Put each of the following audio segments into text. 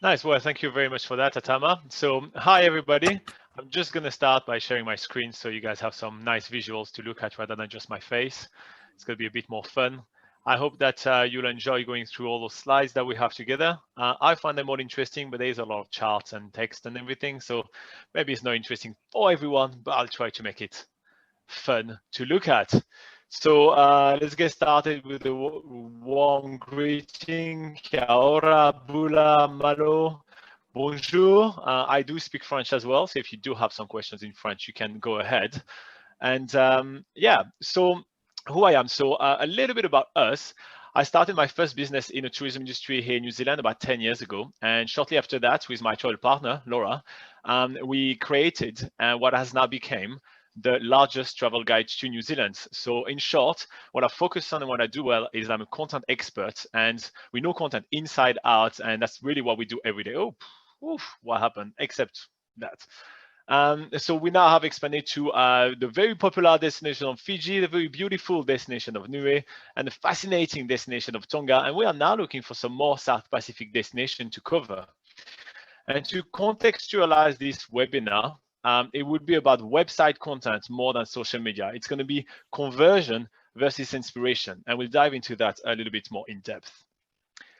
Nice. Well, thank you very much for that, Atama. So, hi, everybody. I'm just going to start by sharing my screen so you guys have some nice visuals to look at rather than just my face. It's going to be a bit more fun. I hope that you'll enjoy going through all those slides that we have together. I find them all interesting, but there's a lot of charts and text and everything. So maybe it's not interesting for everyone, but I'll try to make it fun to look at. So let's get started with a warm greeting. Kia ora, bula, malo, bonjour. I do speak French as well, so if you do have some questions in French, you can go ahead. And yeah, so who I am. So a little bit about us. I started my first business in the tourism industry here in New Zealand about 10 years ago. And shortly after that, with my travel partner, Laura, we created what has now become the largest travel guide to New Zealand. So in short, what I focus on and what I do well is I'm a content expert, and we know content inside out, and that's really what we do every day. Oh, oof, what happened? Except that. So we now have expanded to the very popular destination of Fiji, the very beautiful destination of Niue, and the fascinating destination of Tonga. And we are now looking for some more South Pacific destination to cover. And to contextualize this webinar, it would be about website content more than social media. It's going to be conversion versus inspiration. And we'll dive into that a little bit more in depth.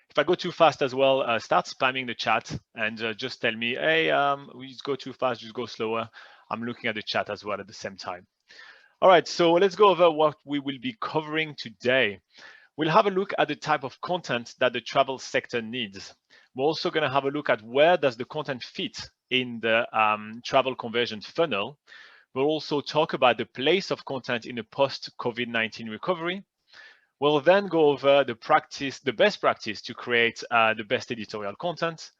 If I go too fast as well, start spamming the chat and just tell me, hey, we just go too fast, just go slower. I'm looking at the chat as well at the same time. All right, so let's go over what we will be covering today. We'll have a look at the type of content that the travel sector needs. We're also going to have a look at where does the content fit in the travel conversion funnel. We'll also talk about the place of content in a post-COVID-19 recovery. We'll then go over the best practice to create the best editorial content.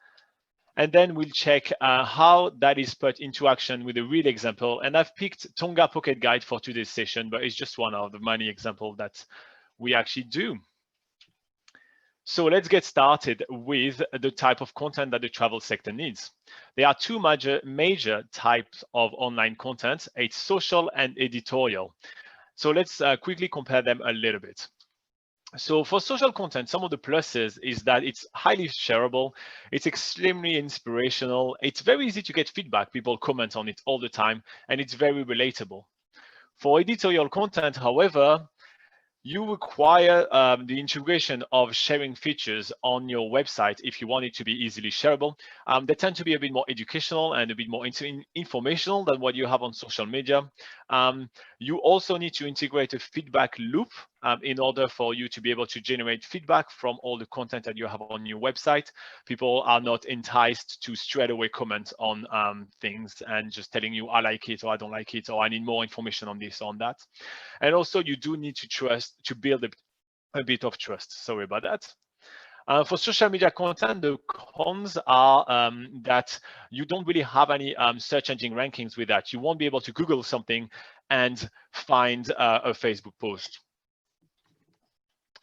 And then we'll check how that is put into action with a real example. And I've picked Tonga Pocket Guide for today's session, but it's just one of the many examples that we actually do. So let's get started with the type of content that the travel sector needs. There are two major types of online content. It's social and editorial. So let's quickly compare them a little bit. So for social content, some of the pluses is that it's highly shareable, it's extremely inspirational, it's very easy to get feedback, people comment on it all the time, and it's very relatable. For editorial content, however, you require the integration of sharing features on your website if you want it to be easily shareable. They tend to be a bit more educational and a bit more informational than what you have on social media. You also need to integrate a feedback loop in order for you to be able to generate feedback from all the content that you have on your website. People are not enticed to straight away comment on things and just telling you, I like it, or I don't like it, or I need more information on this or on that. And also you do need to build a bit of trust. Sorry about that. For social media content, the cons are that you don't really have any search engine rankings with that. You won't be able to Google something and find a Facebook post.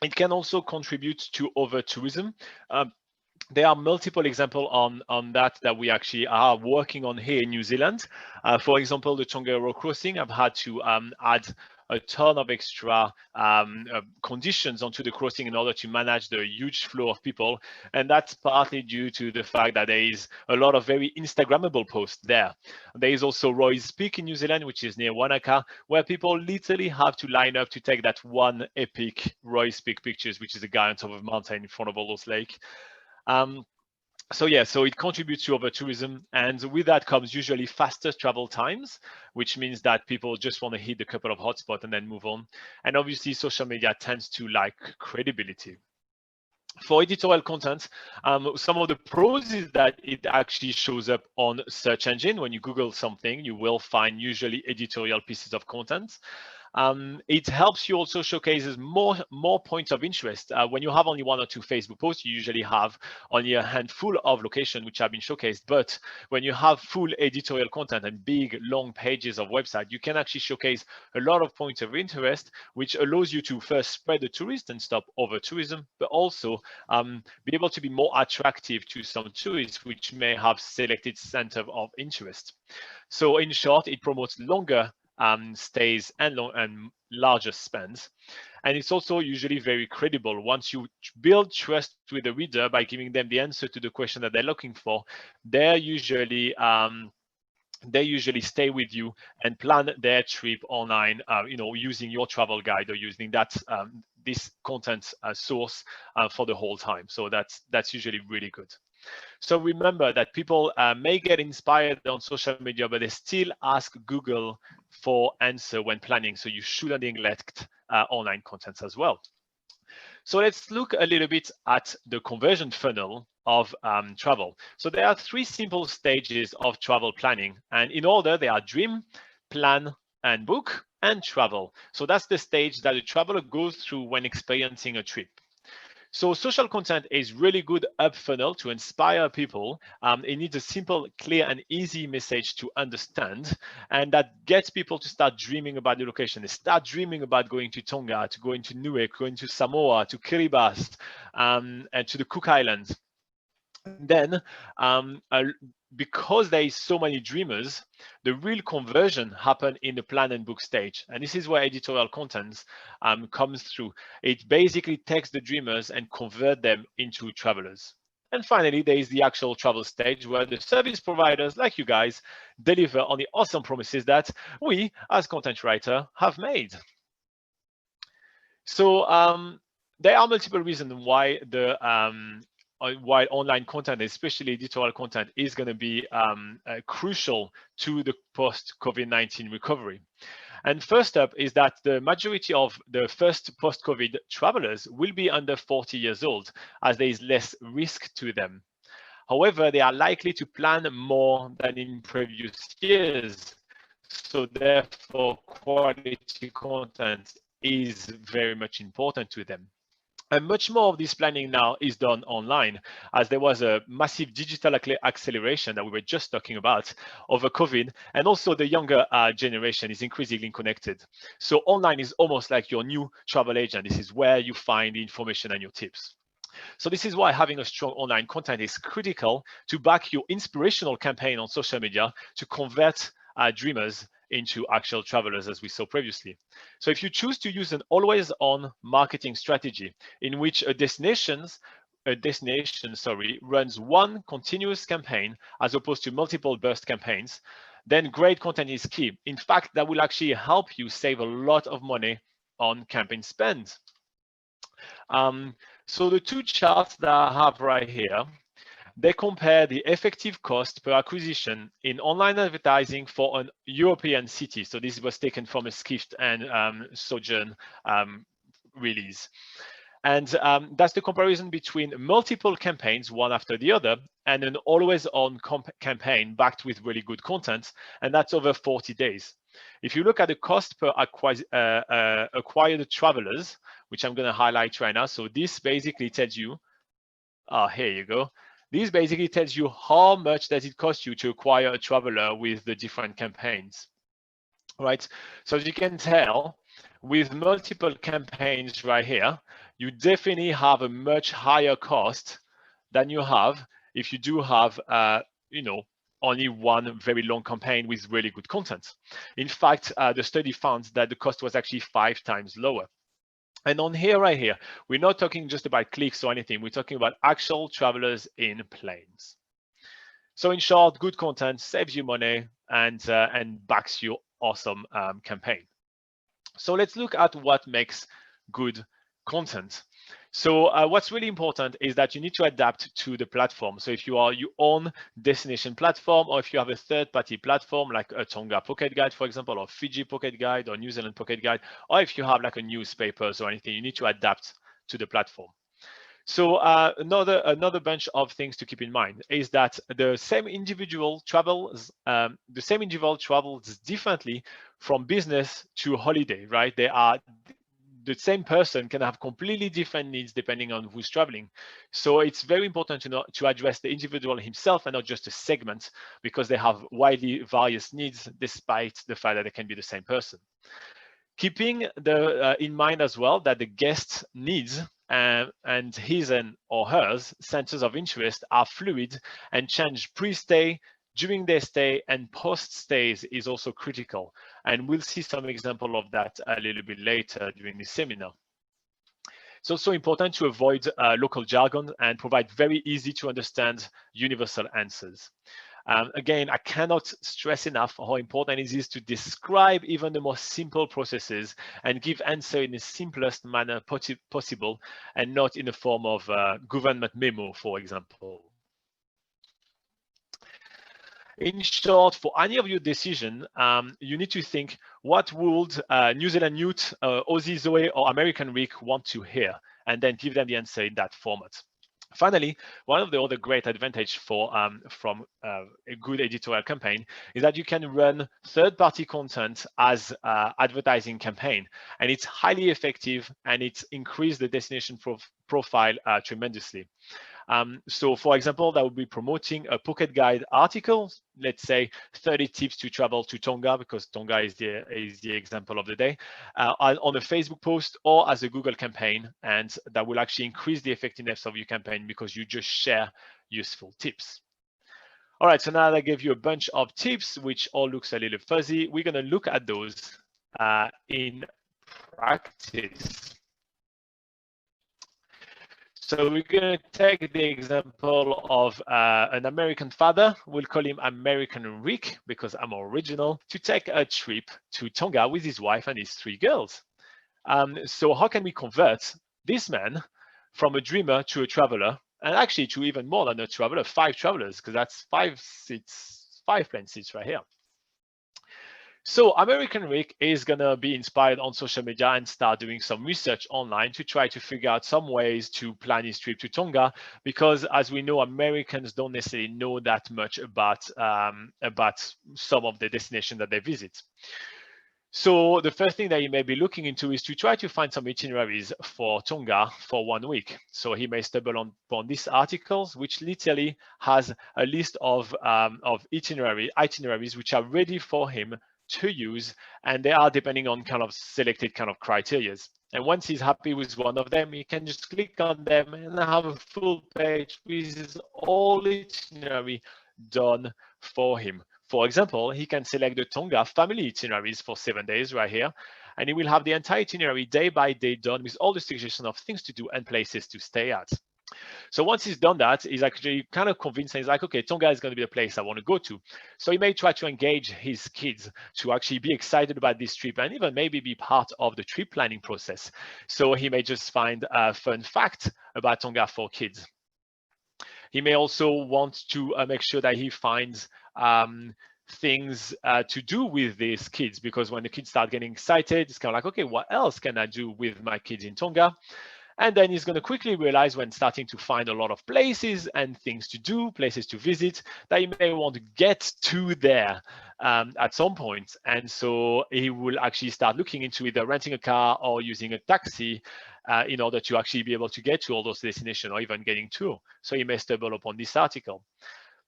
It can also contribute to over-tourism. There are multiple examples on that we actually are working on here in New Zealand. For example, the Tongariro crossing, I've had to add a ton of extra conditions onto the crossing in order to manage the huge flow of people. And that's partly due to the fact that there is a lot of very Instagrammable posts there. There is also Roy's Peak in New Zealand, which is near Wanaka, where people literally have to line up to take that one epic Roy's Peak pictures, which is a guy on top of a mountain in front of all those lakes. So it contributes to over-tourism, and with that comes usually faster travel times, which means that people just want to hit a couple of hotspots and then move on. And obviously, social media tends to like credibility. For editorial content, some of the pros is that it actually shows up on search engine. When you Google something, you will find usually editorial pieces of content. It helps you also showcases more points of interest. When you have only one or two Facebook posts, you usually have only a handful of locations which have been showcased. But when you have full editorial content and big, long pages of website, you can actually showcase a lot of points of interest, which allows you to first spread the tourist and stop over-tourism, but also be able to be more attractive to some tourists which may have selected center of interest. So in short, it promotes longer stays and larger spends. And it's also usually very credible. Once you build trust with the reader by giving them the answer to the question that they're looking for, they usually stay with you and plan their trip online, using your travel guide or using that this content source for the whole time. So that's usually really good. So remember that people may get inspired on social media, but they still ask Google for answer when planning. So you shouldn't neglect online content as well. So let's look a little bit at the conversion funnel of travel. So there are 3 simple stages of travel planning, and in order they are dream, plan, and book, and travel. So that's the stage that the traveler goes through when experiencing a trip. So social content is really good up funnel to inspire people. It needs a simple, clear, and easy message to understand, and that gets people to start dreaming about the location. They start dreaming about going to Tonga, to going to Niue, going to Samoa, to Kiribati, and to the Cook Islands. Then, because there is so many dreamers, the real conversion happen in the plan and book stage. And this is where editorial content comes through. It basically takes the dreamers and convert them into travelers. And finally, there is the actual travel stage where the service providers like you guys deliver on the awesome promises that we as content writer have made. So there are multiple reasons why why online content, especially editorial content, is going to be crucial to the post-COVID-19 recovery. And first up is that the majority of the first post-COVID travelers will be under 40 years old, as there is less risk to them. However, they are likely to plan more than in previous years. So therefore, quality content is very much important to them. And much more of this planning now is done online, as there was a massive digital acceleration that we were just talking about over COVID, and also the younger generation is increasingly connected. So online is almost like your new travel agent. This is where you find the information and your tips. So this is why having a strong online content is critical to back your inspirational campaign on social media to convert dreamers into actual travelers, as we saw previously. So if you choose to use an always-on marketing strategy in which a destination runs one continuous campaign as opposed to multiple burst campaigns, then great content is key. In fact, that will actually help you save a lot of money on campaign spend. So the 2 charts that I have right here, they compare the effective cost per acquisition in online advertising for a European city. So this was taken from a Skift and Sojourn release. And that's the comparison between multiple campaigns, one after the other, and an always-on campaign backed with really good content, and that's over 40 days. If you look at the cost per acquired travelers, which I'm going to highlight right now, so this basically tells you, here you go. This basically tells you how much does it cost you to acquire a traveler with the different campaigns, right? So as you can tell, with multiple campaigns right here, you definitely have a much higher cost than you have if you do have, only one very long campaign with really good content. In fact, the study found that the cost was actually 5 times lower. And on here, right here, we're not talking just about clicks or anything. We're talking about actual travelers in planes. So in short, good content saves you money and backs your awesome campaign. So let's look at what makes good content. So what's really important is that you need to adapt to the platform. So if you are your own destination platform, or if you have a third-party platform like a Tonga Pocket Guide, for example, or Fiji Pocket Guide, or New Zealand Pocket Guide, or if you have like a newspapers or anything, you need to adapt to the platform. So another bunch of things to keep in mind is that the same individual travels differently from business to holiday, right? The same person can have completely different needs depending on who's traveling. So it's very important to address the individual himself and not just a segment, because they have widely various needs despite the fact that they can be the same person. Keeping in mind as well that the guest's needs and his or hers centers of interest are fluid and change pre-stay, during their stay, and post-stays is also critical. And we'll see some example of that a little bit later during this seminar. It's also important to avoid local jargon and provide very easy to understand universal answers. Again, I cannot stress enough how important it is to describe even the most simple processes and give answer in the simplest manner possible and not in the form of government memo, for example. In short, for any of your decision, you need to think, what would New Zealand Youth, Aussie Zoe, or American Rick want to hear? And then give them the answer in that format. Finally, one of the other great advantage from a good editorial campaign is that you can run third-party content as advertising campaign, and it's highly effective and it increases the destination profile tremendously. So for example, that would be promoting a pocket guide article, let's say 30 tips to travel to Tonga, because Tonga is the example of the day, on a Facebook post or as a Google campaign, and that will actually increase the effectiveness of your campaign because you just share useful tips. All right, so now I gave you a bunch of tips, which all looks a little fuzzy. We're gonna look at those in practice. So we're going to take the example of an American father, we'll call him American Rick because I'm original, to take a trip to Tonga with his wife and his 3 girls. So how can we convert this man from a dreamer to a traveler, and actually to even more than a traveler, 5 travelers, because that's 5 plane seats right here. So American Rick is gonna be inspired on social media and start doing some research online to try to figure out some ways to plan his trip to Tonga, because as we know, Americans don't necessarily know that much about some of the destinations that they visit. So the first thing that he may be looking into is to try to find some itineraries for Tonga for 1 week. So he may stumble upon these articles, which literally has a list of itineraries which are ready for him to use, and they are depending on kind of selected kind of criteria. And once he's happy with one of them, he can just click on them and have a full page with his all itinerary done for him. For example, he can select the Tonga family itineraries for 7 days right here, and he will have the entire itinerary day by day done with all the suggestions of things to do and places to stay at. So once he's done that, he's actually kind of convinced, and he's like, okay, Tonga is going to be a place I want to go to. So he may try to engage his kids to actually be excited about this trip and even maybe be part of the trip planning process. So he may just find a fun fact about Tonga for kids. He may also want to make sure that he finds things to do with these kids, because when the kids start getting excited, it's kind of like, okay, what else can I do with my kids in Tonga? And then he's going to quickly realize, when starting to find a lot of places and things to do, places to visit, that he may want to get to there at some point. And so he will actually start looking into either renting a car or using a taxi in order to actually be able to get to all those destinations, or even getting to. So he may stumble upon this article.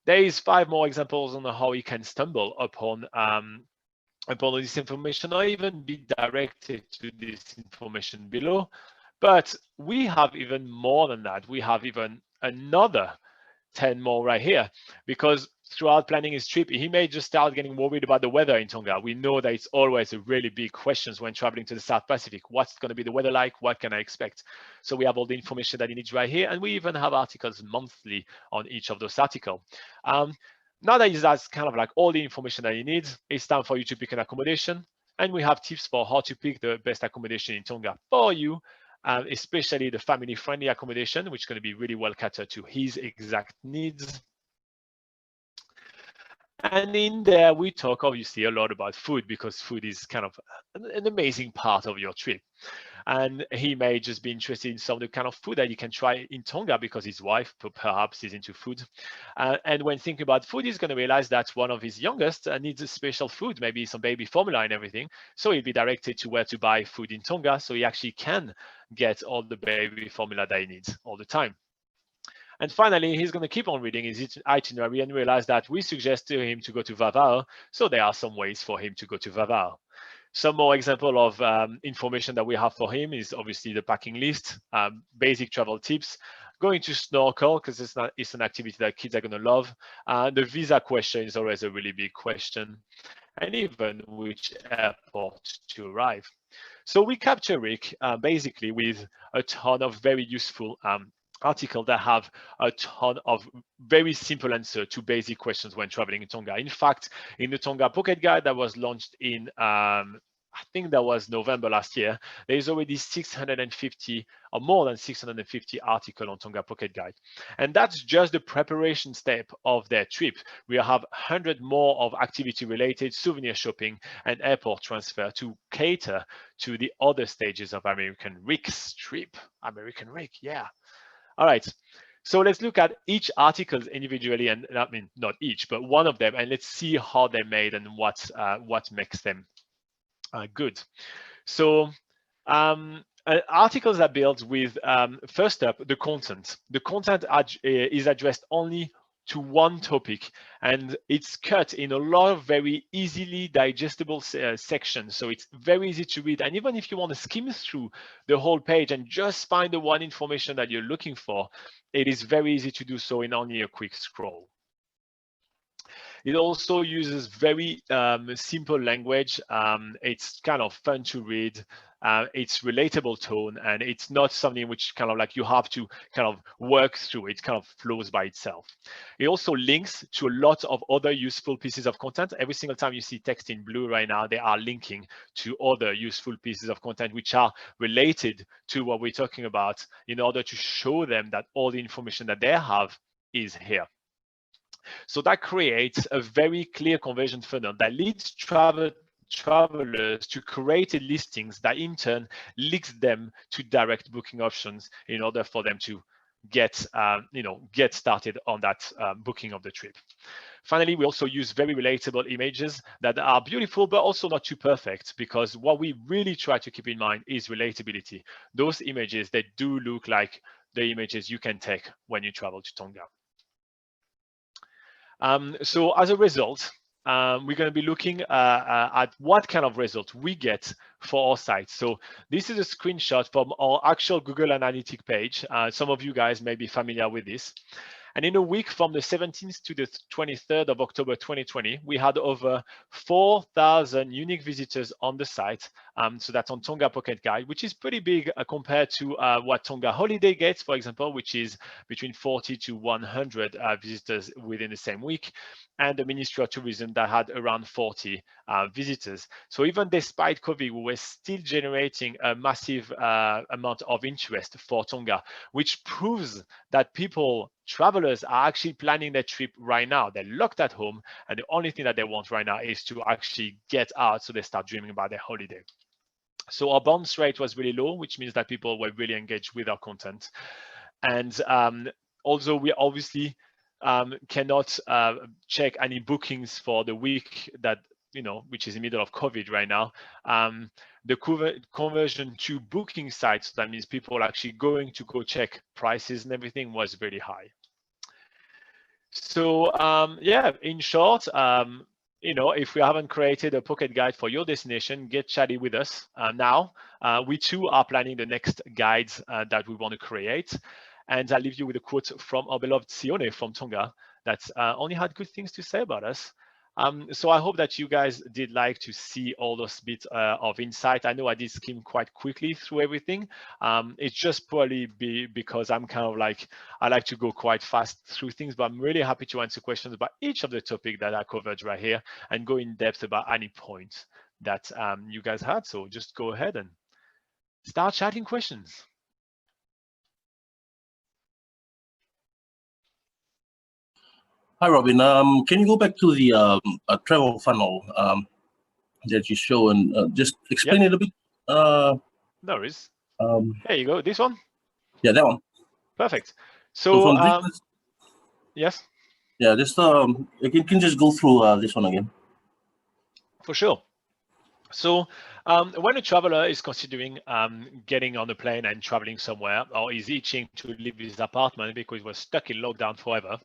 There is 5 more examples on how he can stumble upon this information, or even be directed to this information below. But we have even more than that. We have even another 10 more right here, because throughout planning his trip, he may just start getting worried about the weather in Tonga. We know that it's always a really big question when traveling to the South Pacific. What's going to be the weather like? What can I expect? So we have all the information that he needs right here, and we even have articles monthly on each of those articles. Now that that's kind of like all the information that you need, it's time for you to pick an accommodation, and we have tips for how to pick the best accommodation in Tonga for you. Especially the family-friendly accommodation, which is going to be really well catered to his exact needs. And in there, we talk obviously a lot about food, because food is kind of an amazing part of your trip. And he may just be interested in some of the kind of food that you can try in Tonga, because his wife perhaps is into food. And when thinking about food, he's going to realize that one of his youngest needs a special food, maybe some baby formula and everything. So he'll be directed to where to buy food in Tonga, so he actually can get all the baby formula that he needs all the time. And finally, he's going to keep on reading his itinerary and realize that we suggest to him to go to Vavao, so there are some ways for him to go to Vavao. Some more example of information that we have for him is obviously the packing list, basic travel tips, going to snorkel, because it's an activity that kids are going to love. The visa question is always a really big question. and even which airport to arrive. So we capture Rick basically with a ton of very useful articles that have a ton of very simple answers to basic questions when traveling in Tonga. In fact, in the Tonga Pocket Guide that was launched in I think that was November last year, there is already 650 or more than 650 articles on Tonga Pocket Guide. And that's just the preparation step of their trip. We have 100 more of activity related, souvenir shopping, and airport transfer to cater to the other stages of American Rick's trip. American Rick, yeah. All right. So let's look at each article individually, and I mean, not each, but one of them, and let's see how they're made and what makes them good. So articles are built with, first up, the content. The content is addressed only to one topic, and it's cut in a lot of very easily digestible sections. So it's very easy to read. And even if you want to skim through the whole page and just find the one information that you're looking for, it is very easy to do so in only a quick scroll. It also uses very simple language. It's kind of fun to read. It's relatable tone, and it's not something which kind of like you have to kind of work through. It kind of flows by itself. It also links to a lot of other useful pieces of content. Every single time you see text in blue right now, they are linking to other useful pieces of content which are related to what we're talking about, in order to show them that all the information that they have is here. So that creates a very clear conversion funnel that leads travelers to created listings that in turn leads them to direct booking options in order for them to get started on that booking of the trip. Finally, we also use very relatable images that are beautiful, but also not too perfect, because what we really try to keep in mind is relatability. Those images, they do look like the images you can take when you travel to Tonga. So as a result, we're going to be looking at what kind of result we get for our site. So this is a screenshot from our actual Google Analytics page. Some of you guys may be familiar with this. And in a week from the 17th to the 23rd of October 2020, we had over 4,000 unique visitors on the site. So that's on Tonga Pocket Guide, which is pretty big compared to what Tonga Holiday gets, for example, which is between 40 to 100 visitors within the same week, and the Ministry of Tourism that had around 40 visitors. So even despite COVID, we were still generating a massive amount of interest for Tonga, which proves that travelers are actually planning their trip right now. They're locked at home, and the only thing that they want right now is to actually get out, so they start dreaming about their holiday. So our bounce rate was really low, which means that people were really engaged with our content. And also, we obviously cannot check any bookings for the week that, which is in the middle of COVID right now. The conversion to booking sites, that means people actually going to go check prices and everything, was really high. So yeah, in short, if we haven't created a pocket guide for your destination, get chatty with us now. We too are planning the next guides that we want to create. And I'll leave you with a quote from our beloved Sione from Tonga that only had good things to say about us. So I hope that you guys did like to see all those bits of insight. I know I did skim quite quickly through everything. It's just probably because I'm kind of like, I like to go quite fast through things, but I'm really happy to answer questions about each of the topics that I covered right here and go in depth about any point that you guys had. So just go ahead and start chatting questions. Hi, Robin. Can you go back to the travel funnel that you show and just explain it a bit? No worries. There you go. This one? Yeah, that one. Perfect. So yes? Yeah, just you can just go through this one again. For sure. So when a traveler is considering getting on a plane and traveling somewhere, or is itching to leave his apartment because he was stuck in lockdown forever,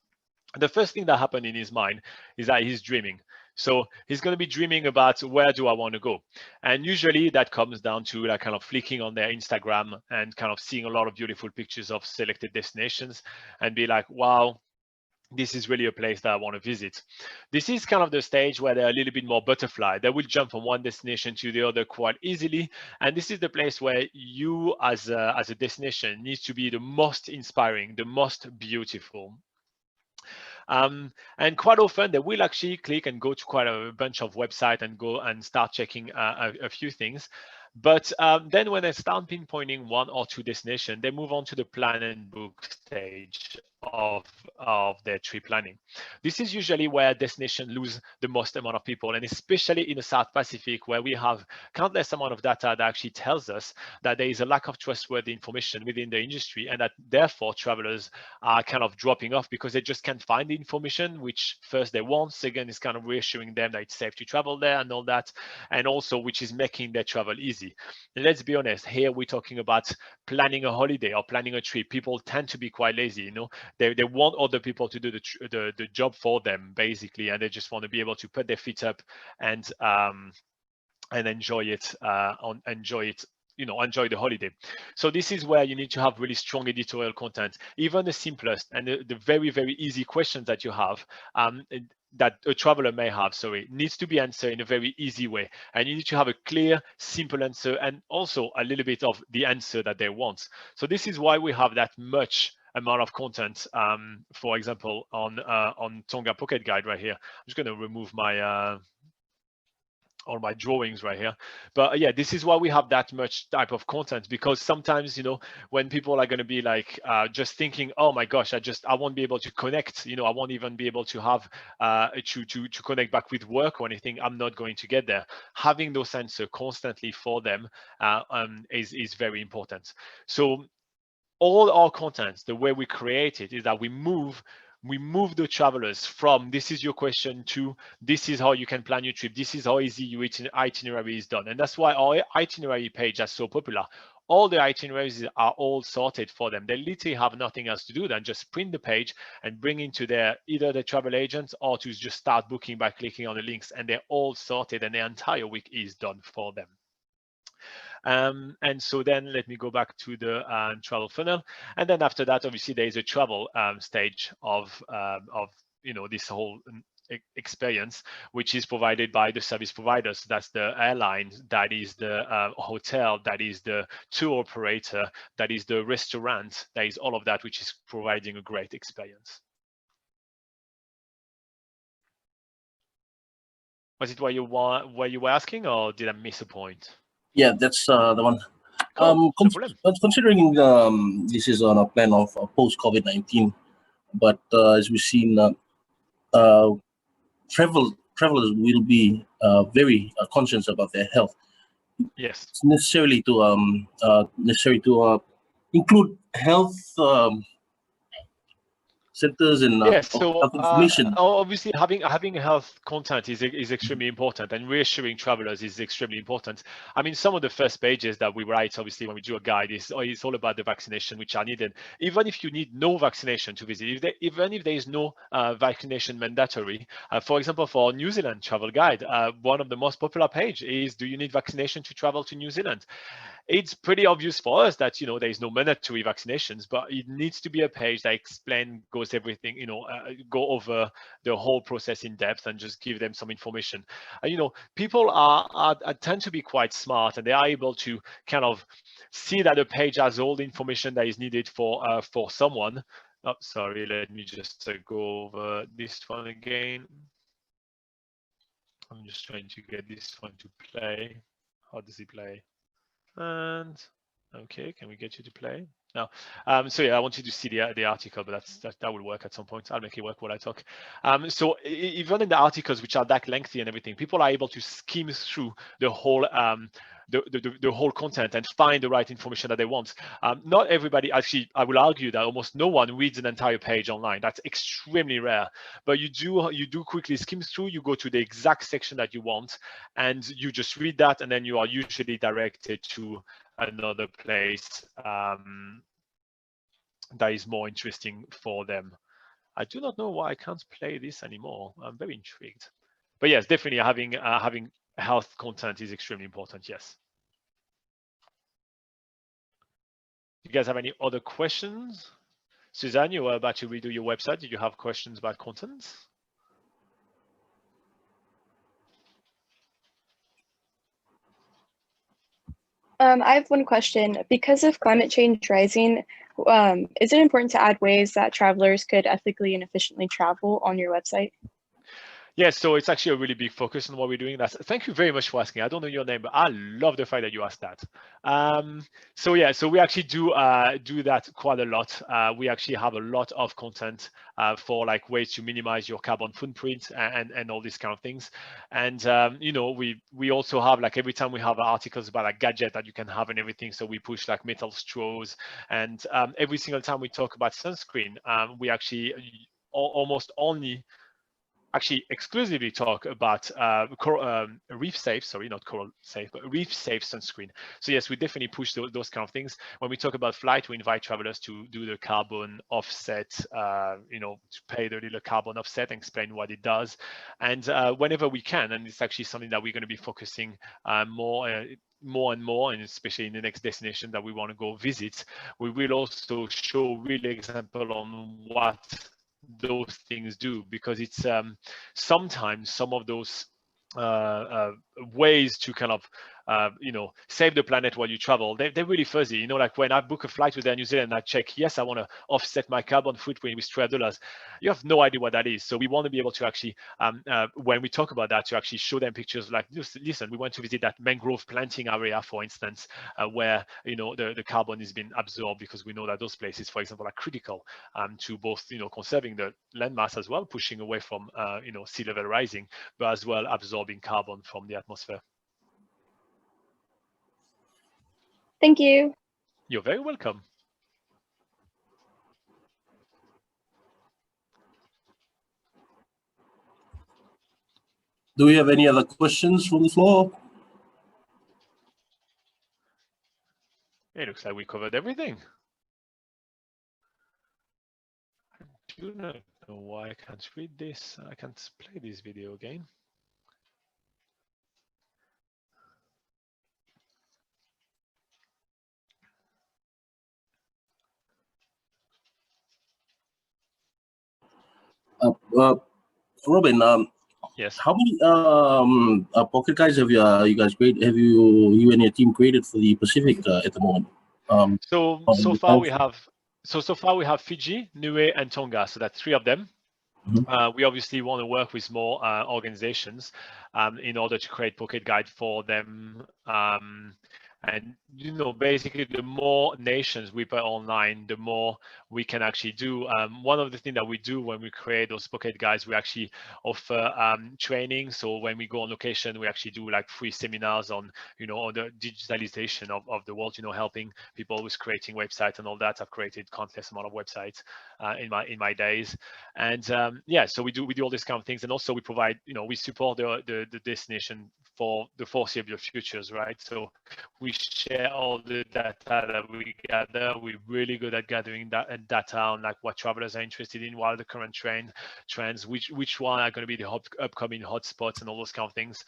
the first thing that happened in his mind is that he's dreaming. So he's going to be dreaming about, where do I want to go? And usually that comes down to like kind of flicking on their Instagram and kind of seeing a lot of beautiful pictures of selected destinations and be like, wow, this is really a place that I want to visit. This is kind of the stage where they're a little bit more butterfly. They will jump from one destination to the other quite easily. And this is the place where you as a destination needs to be the most inspiring, the most beautiful. And quite often they will actually click and go to quite a bunch of websites and go and start checking a few things. But then when they start pinpointing one or two destinations, they move on to the plan and book stage of their trip planning. This is usually where destinations lose the most amount of people, and especially in the South Pacific, where we have countless amount of data that actually tells us that there is a lack of trustworthy information within the industry, and that therefore travelers are kind of dropping off because they just can't find the information, which first they want, second is kind of reassuring them that it's safe to travel there and all that, and also which is making their travel easy. And let's be honest, here we're talking about planning a holiday or planning a trip. People tend to be quite lazy, you know. They want other people to do the job for them, basically, and they just want to be able to put their feet up and enjoy it, enjoy the holiday. So this is where you need to have really strong editorial content. Even the simplest and the very, very easy questions that you have, that a traveler may have, sorry, needs to be answered in a very easy way. And you need to have a clear, simple answer, and also a little bit of the answer that they want. So this is why we have that much amount of content. For example, on Tonga Pocket Guide right here. I'm just going to remove my all my drawings right here. But yeah, this is why we have that much type of content, because sometimes, you know, when people are going to be like just thinking, oh my gosh, I won't be able to connect, you know, I won't even be able to have to connect back with work or anything, I'm not going to get there. Having those answers constantly for them is very important. So all our content, the way we create it, is that we move the travelers from this is your question to this is how you can plan your trip, this is how easy your itinerary is done. And that's why our itinerary page is so popular. All the itineraries are all sorted for them. They literally have nothing else to do than just print the page and bring into their either the travel agents or to just start booking by clicking on the links, and they're all sorted and the entire week is done for them. And so then let me go back to the travel funnel. And then after that, obviously there is a travel stage of you know, this whole experience, which is provided by the service providers. That's the airline, that is the hotel, that is the tour operator, that is the restaurant, that is all of that, which is providing a great experience. Was it what you were asking, or did I miss a point? Yeah, that's the one. Cool. No problem. Considering this is on a plan of post COVID-19, but as we've seen, travelers will be very conscious about their health. Yes. It's necessary to include health centers and yes, so health information. obviously having health content is extremely important, and reassuring travelers is extremely important. I mean, some of the first pages that we write, obviously, when we do a guide, is it's all about the vaccination which are needed. Even if you need no vaccination to visit, even if there is no vaccination mandatory, for example, for New Zealand travel guide, one of the most popular page is, do you need vaccination to travel to New Zealand? It's pretty obvious for us that, you know, there is no mandatory vaccinations, but it needs to be a page that goes everything, you know, go over the whole process in depth and just give them some information. You know, people tend to be quite smart, and they are able to kind of see that the page has all the information that is needed for someone. Oh, sorry, let me just go over this one again. I'm just trying to get this one to play. How does it play? And okay, can we get you to play? No. So yeah, I want you to see the article, but that will work at some point. I'll make it work while I talk. So even in the articles, which are that lengthy and everything, people are able to skim through the whole the whole content and find the right information that they want. Not everybody, actually, I will argue that almost no one reads an entire page online. That's extremely rare. But you do quickly skim through, you go to the exact section that you want, and you just read that, and then you are usually directed to another place that is more interesting for them. I do not know why I can't play this anymore. I'm very intrigued. But yes, definitely having health content is extremely important. Yes. You guys have any other questions? Suzanne, you were about to redo your website. Did you have questions about content? I have one question. Because of climate change rising, is it important to add ways that travelers could ethically and efficiently travel on your website? Yeah, so it's actually a really big focus on what we're doing. Thank you very much for asking. I don't know your name, but I love the fact that you asked that. So yeah, so we actually do that quite a lot. We actually have a lot of content for like ways to minimize your carbon footprint and all these kind of things. And you know, we also have like every time we have articles about like gadget that you can have and everything. So we push like metal straws, and every single time we talk about sunscreen, we actually almost only actually exclusively talk about reef safe, sorry, not coral safe, but reef safe sunscreen. So yes, we definitely push those kind of things. When we talk about flight, we invite travelers to do the carbon offset, you know, to pay the little carbon offset and explain what it does. And whenever we can, and it's actually something that we're going to be focusing more and more, and especially in the next destination that we want to go visit, we will also show real example on what those things do, because it's sometimes some of those ways to kind of you know, save the planet while you travel, they're really fuzzy. You know, like when I book a flight with Air New Zealand, I check, yes, I want to offset my carbon footprint with $12. You have no idea what that is. So we want to be able to actually, when we talk about that, to actually show them pictures like, listen, we went to visit that mangrove planting area, for instance, where, you know, the carbon is being absorbed, because we know that those places, for example, are critical to both, you know, conserving the landmass as well, pushing away from, you know, sea level rising, but as well absorbing carbon from the atmosphere. Thank you. You're very welcome. Do we have any other questions from the floor? It looks like we covered everything. I do not know why I can't read this. I can't play this video again. Robin, Yes. how many pocket guides have you guys created? Have you and your team created for the Pacific at the moment? So far we have Fiji, Niue, and Tonga. So that's 3 of them. We obviously want to work with more organizations in order to create pocket guide for them. And, you know, basically the more nations we put online, the more we can actually do. One of the things that we do when we create those pocket guides, we actually offer training. So when we go on location, we actually do like free seminars on, you know, on the digitalization of the world, you know, helping people with creating websites and all that. I've created countless amount of websites in my days. And yeah, so we do all these kind of things. And also we provide, you know, we support the destination for the foreseeable futures, right? So we share all the data that we gather. We're really good at gathering that data on like what travelers are interested in, what are the current trends, which one are going to be the upcoming hotspots and all those kind of things.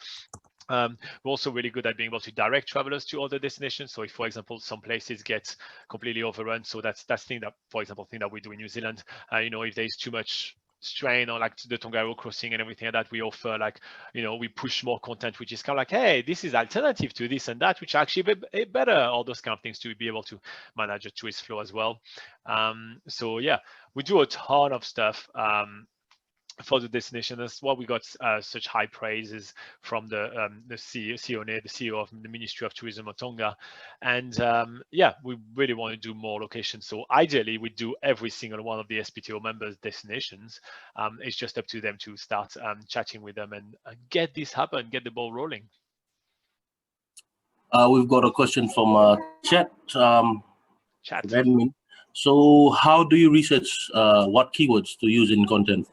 We're also really good at being able to direct travelers to other destinations. So if, for example, some places get completely overrun, so that's thing that, for example, thing that we do in New Zealand, you know, if there's too much strain on like the Tongariro crossing and everything like that, we offer like, you know, we push more content, which is kind of like, hey, this is alternative to this and that, which actually better, all those kind of things to be able to manage a tourist flow as well. So yeah, we do a ton of stuff for the destination. That's why we got such high praises from the CEO of the Ministry of Tourism of Tonga. And yeah, we really want to do more locations. So ideally, we do every single one of the SPTO members' destinations. It's just up to them to start chatting with them and get this happen, get the ball rolling. We've got a question from chat. Chat. Admin. So how do you research what keywords to use in content?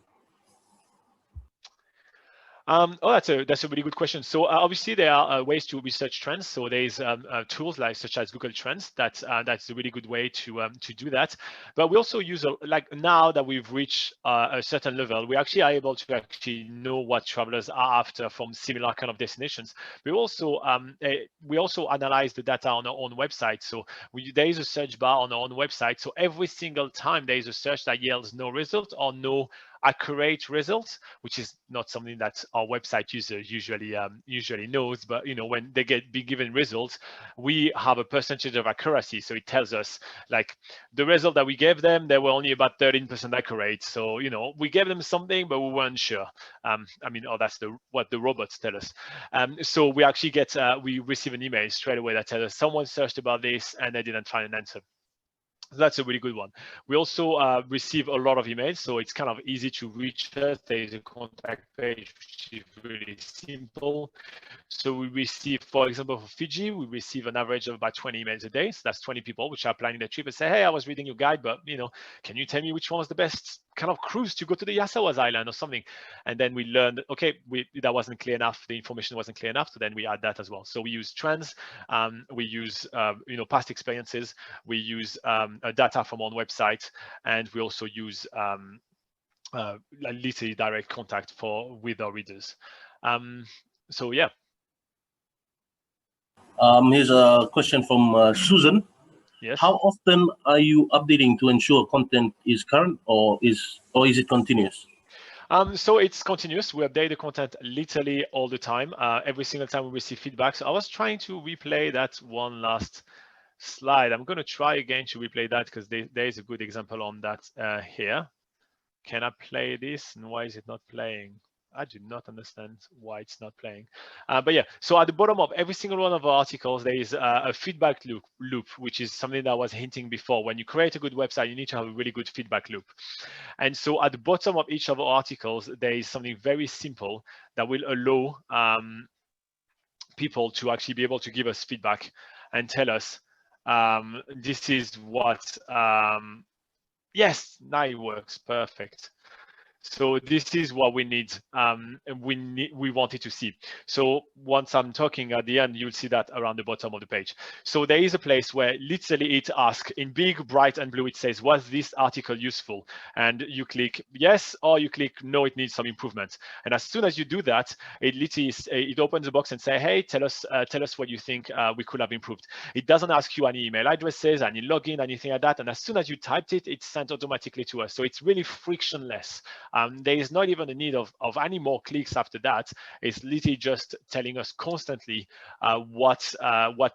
Oh, that's a really good question. So obviously there are ways to research trends. So there's tools like such as Google Trends. That's a really good way to do that. But we also use like now that we've reached a certain level, we actually are able to actually know what travelers are after from similar kind of destinations. We also analyze the data on our own website. So there is a search bar on our own website. So every single time there is a search that yields no result or no accurate results, which is not something that our website users usually knows, but when they be given results, we have a percentage of accuracy. So it tells us like the result that we gave them, they were only about 13% accurate. So we gave them something, but we weren't sure. That's what the robots tell us. So we actually we receive an email straight away that tells us someone searched about this and they didn't find an answer. So that's a really good one. We also receive a lot of emails, so it's kind of easy to reach us. There is a contact page, which is really simple. So we receive, for example, for Fiji, we receive an average of about 20 emails a day. So that's 20 people which are planning their trip and say, hey, I was reading your guide, but can you tell me which one was the best kind of cruise to go to the Yasawas Island or something? And then we learned, okay, that wasn't clear enough. The information wasn't clear enough. So then we add that as well. So we use trends, we with past experiences. We use data from our website, and we also use literally direct contact with our readers. So yeah. Here's a question from Susan. Yes. How often are you updating to ensure content is current, or is it continuous? So it's continuous. We update the content literally all the time. Every single time we receive feedback. So I was trying to replay that one last slide. I'm going to try again to replay that because there is a good example on that here. Can I play this? And why is it not playing? I do not understand why it's not playing. But yeah, so at the bottom of every single one of our articles, there is a feedback loop, which is something that I was hinting before. When you create a good website, you need to have a really good feedback loop. And so at the bottom of each of our articles, there is something very simple that will allow people to actually be able to give us feedback and tell us, this is what, yes, now it works, perfect. So this is what we need. We wanted to see. So once I'm talking at the end, you'll see that around the bottom of the page. So there is a place where literally it asks in big, bright and blue, it says, was this article useful? And you click yes, or you click no, it needs some improvements. And as soon as you do that, it literally it opens the box and say, hey, tell us what you think we could have improved. It doesn't ask you any email addresses, any login, anything like that. And as soon as you typed it, it's sent automatically to us. So it's really frictionless. There is not even a need of any more clicks after that. It's literally just telling us constantly what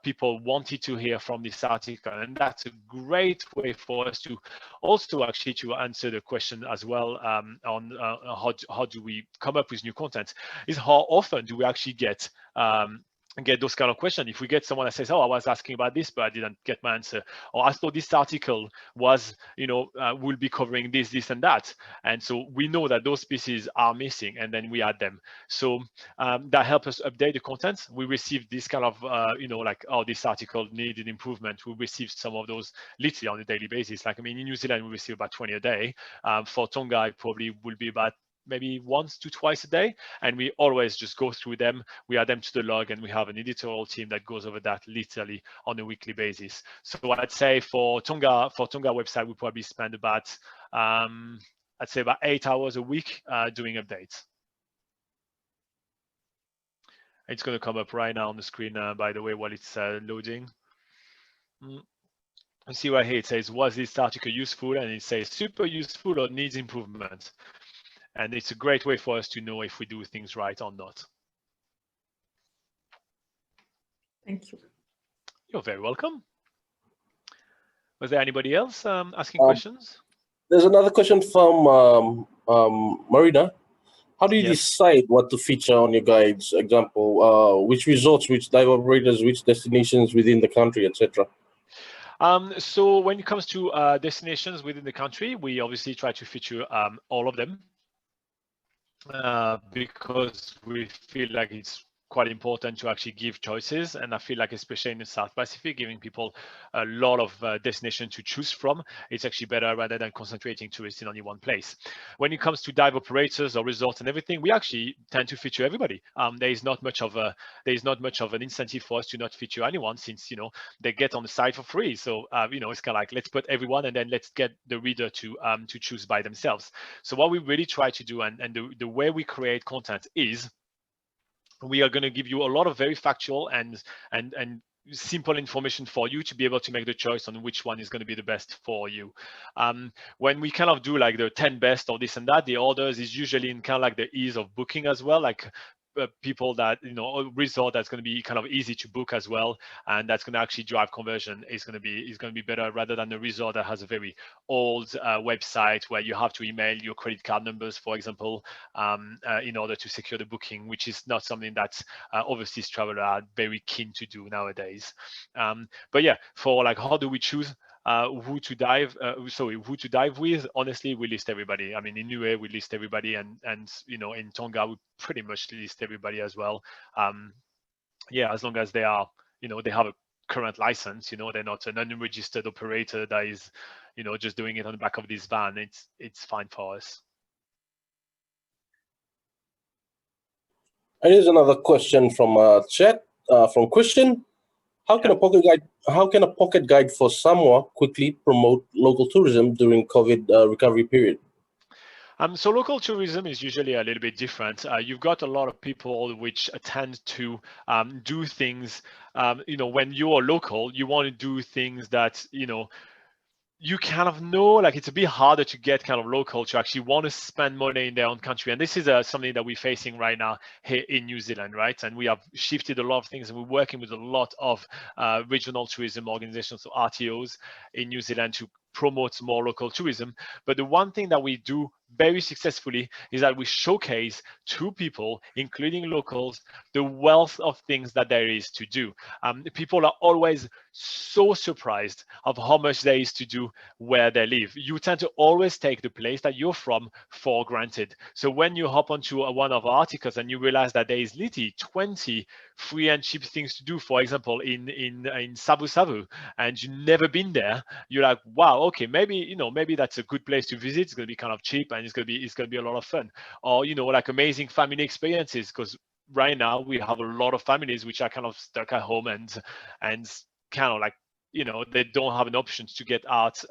people wanted to hear from this article, and that's a great way for us to also actually to answer the question as well on how do we come up with new content. Is how often do we actually get those kind of questions. If we get someone that says, oh, I was asking about this, but I didn't get my answer, or I thought this article was, will be covering this and that. And so we know that those pieces are missing, and then we add them. So that helps us update the content. We receive this kind of, like, oh, this article needed improvement. We receive some of those literally on a daily basis. Like, I mean, in New Zealand, we receive about 20 a day. For Tonga, it probably will be about maybe once to twice a day, and we always just go through them. We add them to the log, and we have an editorial team that goes over that literally on a weekly basis. So I'd say for Tonga website, we probably spend about I'd say about 8 hours a week doing updates. It's going to come up right now on the screen, by the way, while it's loading. You see right here, it says, was this article useful? And it says super useful or needs improvement. And it's a great way for us to know if we do things right or not. Thank you. You're very welcome. Was there anybody else asking questions? There's another question from Marina. How do you decide what to feature on your guides? Example, which resorts, which dive operators, which destinations within the country, etc.? So when it comes to destinations within the country, we obviously try to feature all of them. Because we feel like it's quite important to actually give choices. And I feel like, especially in the South Pacific, giving people a lot of destinations to choose from, it's actually better rather than concentrating tourists in only one place. When it comes to dive operators or resorts and everything, we actually tend to feature everybody. There is not much of an incentive for us to not feature anyone, since they get on the site for free. So it's kind of like, let's put everyone, and then let's get the reader to choose by themselves. So what we really try to do, and the way we create content is, we are going to give you a lot of very factual and simple information for you to be able to make the choice on which one is going to be the best for you. When we kind of do like the 10 best or this and that, the orders is usually in kind of like the ease of booking as well, like people that a resort that's going to be kind of easy to book as well, and that's going to actually drive conversion is going to be better, rather than a resort that has a very old website where you have to email your credit card numbers, for example, in order to secure the booking, which is not something that overseas travelers are very keen to do nowadays. But yeah, for like, how do we choose who to dive with? Honestly, we list everybody. I mean, in Niue we list everybody, and in Tonga we pretty much list everybody as well. Yeah, as long as they are, they have a current license, they're not an unregistered operator that is just doing it on the back of this van. It's fine for us. And here's another question from chat from Christian. How can a pocket guide for Samoa quickly promote local tourism during COVID recovery period? So local tourism is usually a little bit different. You've got a lot of people which tend to do things. When you are local, you want to do things that you kind of know, like, it's a bit harder to get kind of local to actually want to spend money in their own country. And this is something that we're facing right now here in New Zealand, right? And we have shifted a lot of things, and we're working with a lot of regional tourism organizations, so RTOs in New Zealand, to promote more local tourism. But the one thing that we do very successfully is that we showcase to people, including locals, the wealth of things that there is to do. People are always so surprised of how much there is to do where they live. You tend to always take the place that you're from for granted. So when you hop onto one of our articles and you realize that there is literally 20 free and cheap things to do, for example, in Sabu Sabu, and you've never been there, you're like, wow, okay, maybe that's a good place to visit. It's going to be kind of cheap, and it's going to be a lot of fun. Or like amazing family experiences, because right now we have a lot of families which are kind of stuck at home and kind of like they don't have an option to get out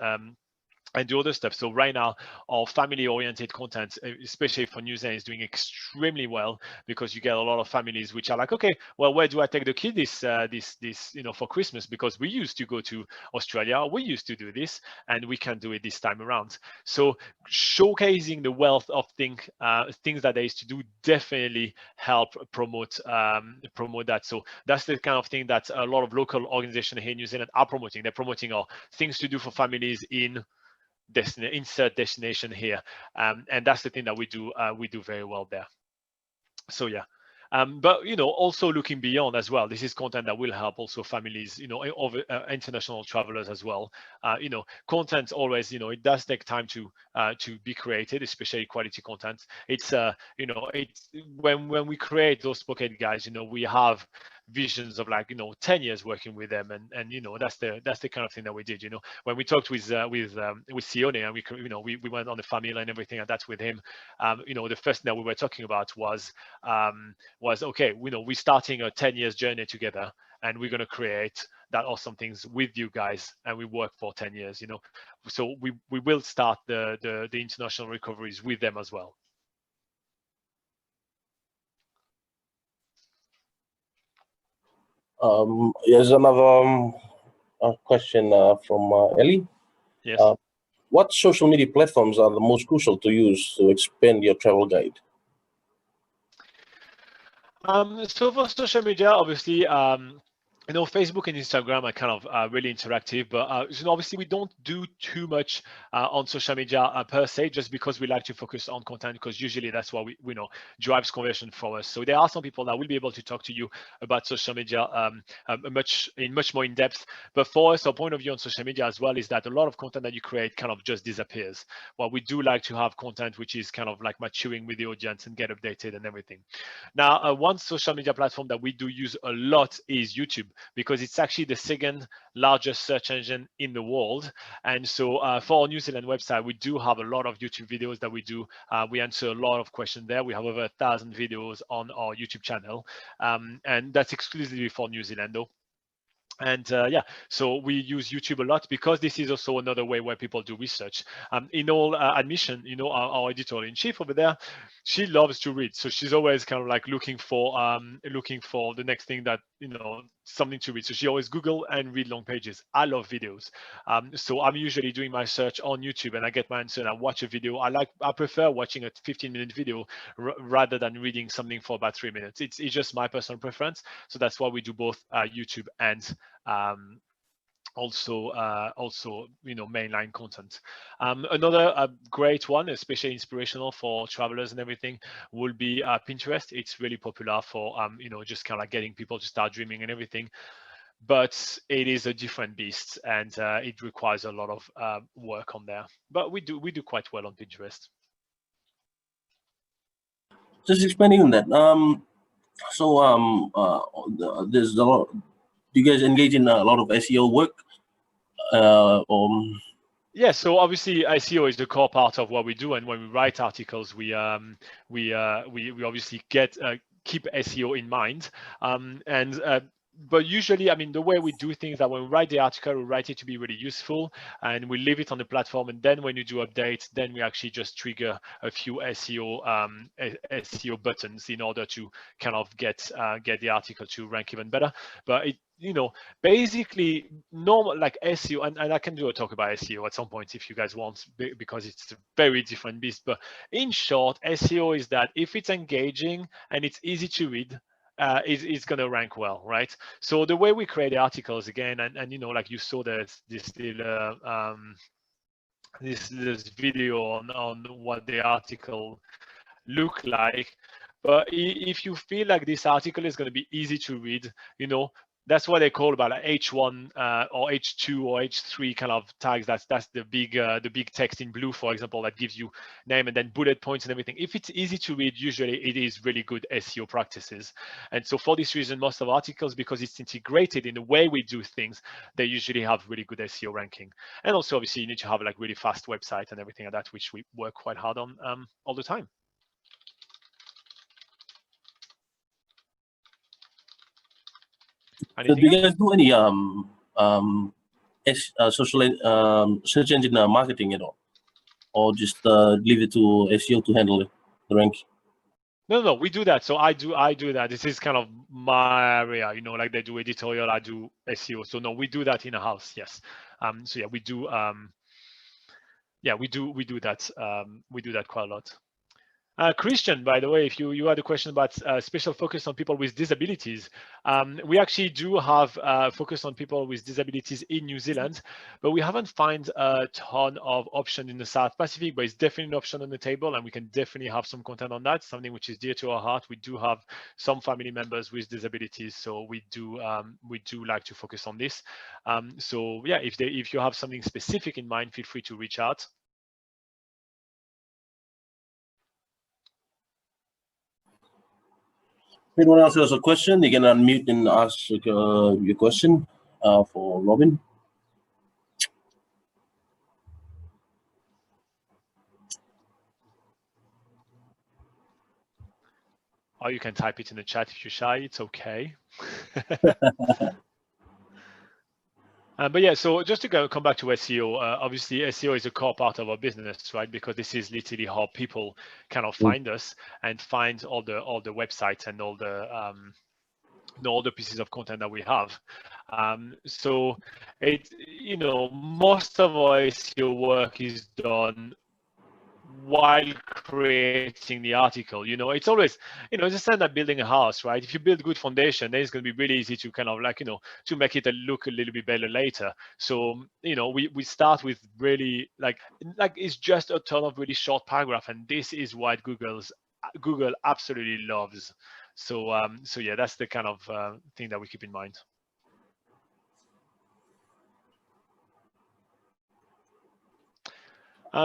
and do other stuff. So right now, our family-oriented content, especially for New Zealand, is doing extremely well, because you get a lot of families which are like, okay, well, where do I take the kid this for Christmas? Because we used to go to Australia, we used to do this, and we can do it this time around. So showcasing the wealth of things that there is to do definitely help promote that. So that's the kind of thing that a lot of local organizations here in New Zealand are promoting. They're promoting our things to do for families in insert destination here, and that's the thing that we do very well there. So yeah. But also looking beyond as well, this is content that will help also families, over international travelers as well. Content always, it does take time to be created, especially quality content. It's it's when we create those pocket guides, we have visions of like 10 years working with them, and that's the kind of thing that we did. When we talked with Sione, and we went on the family and everything, and that's with him. The first thing that we were talking about was okay, we're starting a 10 years journey together, and we're going to create that awesome things with you guys, and we work for 10 years. So we will start the international recoveries with them as well. Here's another question from Ellie. Yes. What social media platforms are the most crucial to use to expand your travel guide? So for social media, obviously, you know, Facebook and Instagram are kind of really interactive, but you know, obviously we don't do too much on social media per se, just because we like to focus on content, because usually that's what we know drives conversion for us. So there are some people that will be able to talk to you about social media much more in depth. But for us, our point of view on social media as well is that a lot of content that you create kind of just disappears. Well, we do like to have content which is kind of like maturing with the audience and get updated and everything. Now, one social media platform that we do use a lot is YouTube, because it's actually the second largest search engine in the world. And so for our New Zealand website, we do have a lot of YouTube videos that we do. We answer a lot of questions there. We have over 1,000 videos on our YouTube channel. And that's exclusively for New Zealand though. And yeah, so we use YouTube a lot because this is also another way where people do research. In all admission, you know, our editorial in chief over there, she loves to read, so she's always kind of like looking for the next thing that, you know, something to read. So she always Google and read long pages. I love videos, so I'm usually doing my search on YouTube and I get my answer and I watch a video. I prefer watching a 15-minute video rather than reading something for about 3 minutes. It's just my personal preference. So that's why we do both YouTube and also you know, mainline content. Another great one, especially inspirational for travelers and everything, will be Pinterest. It's really popular for you know, just kind of like getting people to start dreaming and everything, but it is a different beast, and it requires a lot of work on there, but we do quite well on Pinterest. Just expanding on that, there's a lot. Do you guys engage in a lot of SEO work? Yeah, so obviously SEO is the core part of what we do, and when we write articles, we obviously keep SEO in mind, but usually, I mean, the way we do things that when we write the article, we write it to be really useful, and we leave it on the platform. And then when you do updates, then we actually just trigger a few SEO buttons in order to kind of get the article to rank even better. But it, you know, basically normal like SEO, and I can do a talk about SEO at some point if you guys want, because it's a very different beast. But in short, SEO is that if it's engaging and it's easy to read, is going to rank well, right? So the way we create the articles again, and you know, like you saw this video on what the article look like. But if you feel like this article is going to be easy to read, you know, that's what they call about H1 or H2 or H3 kind of tags. That's the big text in blue, for example, that gives you name and then bullet points and everything. If it's easy to read, usually it is really good SEO practices. And so for this reason, most of articles, because it's integrated in the way we do things, they usually have really good SEO ranking. And also, obviously, you need to have like really fast website and everything like that, which we work quite hard on all the time. So do you guys do any social search engine marketing at all, or just leave it to SEO to handle the rank? No, we do that. So I do that. This is kind of my area, you know, like they do editorial, I do SEO. So no, we do that in a house. Yes. So yeah, we do. Yeah, we do that. We do that quite a lot. Christian, by the way, if you had a question about special focus on people with disabilities, we actually do have focus on people with disabilities in New Zealand, but we haven't found a ton of options in the South Pacific, but it's definitely an option on the table, and we can definitely have some content on that, something which is dear to our heart. We do have some family members with disabilities, so we do like to focus on this. So yeah, if you have something specific in mind, feel free to reach out. If anyone else has a question, you can unmute and ask your question for Robin. Or you can type it in the chat if you're shy, it's okay. But yeah, so just to come back to SEO, obviously SEO is a core part of our business, right? Because this is literally how people kind of find us and find all the websites and all the pieces of content that we have. So it, you know, most of our SEO work is done while creating the article. You know, it's always, you know, it's just like building a house, right? If you build good foundation, then it's going to be really easy to kind of like, you know, to make it look a little bit better later. So, you know, we start with really like it's just a ton of really short paragraph, and this is what Google absolutely loves. So so yeah, that's the kind of thing that we keep in mind.